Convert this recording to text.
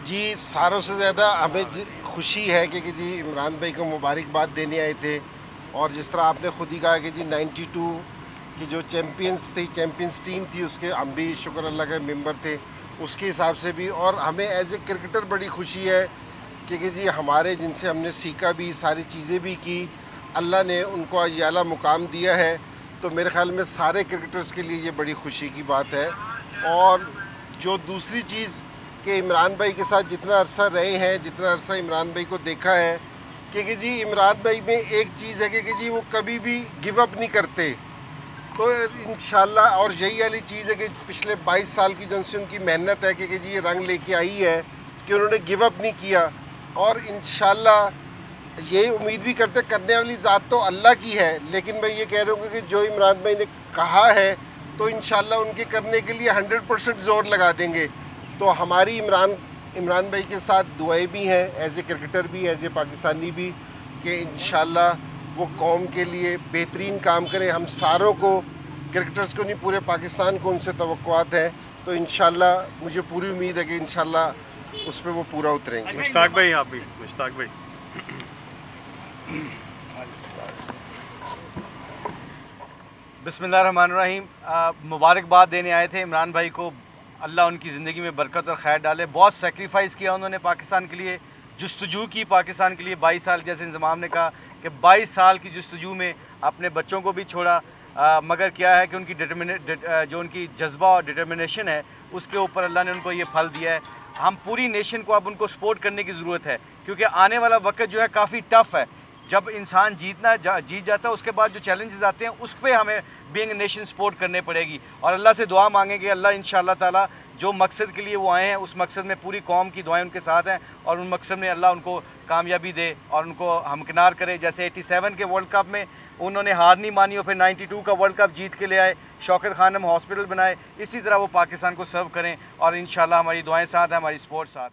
जी, सारों से ज़्यादा हमें खुशी है कि जी इमरान भाई को मुबारकबाद देने आए थे। और जिस तरह आपने खुद ही कहा कि जी 92 की जो चैम्पियंस टीम थी, उसके हम भी शुक्र अल्लाह के मेंबर थे उसके हिसाब से भी। और हमें एज ए क्रिकेटर बड़ी खुशी है कि जी हमारे जिनसे हमने सीखा भी, सारी चीज़ें भी की, अल्लाह ने उनको आज ये आला मुकाम दिया है। तो मेरे ख्याल में सारे क्रिकेटर्स के लिए ये बड़ी खुशी की बात है। और जो दूसरी चीज़ कि इमरान भाई के साथ जितना अरसा रहे हैं, जितना अरसा इमरान भाई को देखा है कि जी इमरान भाई में एक चीज़ है कि जी वो कभी भी गिव अप नहीं करते। तो इंशाल्लाह, और यही वाली चीज़ है कि पिछले 22 साल की जो उनकी मेहनत है कि जी ये रंग लेके आई है कि उन्होंने गिव अप नहीं किया। और इंशाल्लाह ये उम्मीद भी करते, करने वाली ज़ात तो अल्लाह की है, लेकिन मैं ये कह रहा हूँ कि जो इमरान भाई ने कहा है तो इंशाल्लाह उनके करने के लिए 100% ज़ोर लगा देंगे। तो हमारी इमरान भाई के साथ दुआएं भी हैं, एज ए क्रिकेटर भी, एज ए पाकिस्तानी भी, कि इंशाल्लाह वो कौम के लिए बेहतरीन काम करें। हम सारों को, क्रिकेटर्स को नहीं, पूरे पाकिस्तान को उनसे तवक्कुआत हैं। तो इंशाल्लाह मुझे पूरी उम्मीद है कि इंशाल्लाह उस पर वो पूरा उतरेंगे। मुश्ताक भाई, आप भी मुश्ताक भाई। बिस्मिल्लाहिर्रहमानिर्रहीम। मुबारकबाद देने आए थे इमरान भाई को, अल्लाह उनकी ज़िंदगी में बरकत और खैर डाले। बहुत सेक्रीफाइस किया उन्होंने पाकिस्तान के लिए, जस्तजू की पाकिस्तान के लिए। 22 साल, जैसे इंज़माम ने कहा कि 22 साल की जस्तजू में अपने बच्चों को भी छोड़ा। मगर क्या है कि उनकी जो उनकी जज्बा और डिटर्मिनेशन है, उसके ऊपर अल्लाह ने उनको ये फल दिया है। हम पूरी नेशन को अब उनको सपोर्ट करने की ज़रूरत है, क्योंकि आने वाला वक्त जो है काफ़ी टफ़ है। जब इंसान जीत जाता है, उसके बाद जो चैलेंजेस आते हैं उस पर हमें बीइंग नेशन सपोर्ट करने पड़ेगी। और अल्लाह से दुआ मांगेंगे, अल्लाह इंशाअल्लाह ताला जो मकसद के लिए वो आए हैं, उस मकसद में पूरी कौम की दुआएं उनके साथ हैं, और उन मकसद में अल्लाह उनको कामयाबी दे और उनको हमकिनार करे। जैसे 87 के वर्ल्ड कप में उन्होंने हार नहीं मानी और फिर 92 का वर्ल्ड कप जीत के ले आए, शौकत खानम हॉस्पिटल बनाए। इसी तरह वो पाकिस्तान को सर्व करें और इंशाअल्लाह हमारी दुआएं साथ हैं, हमारी सपोर्ट साथ है।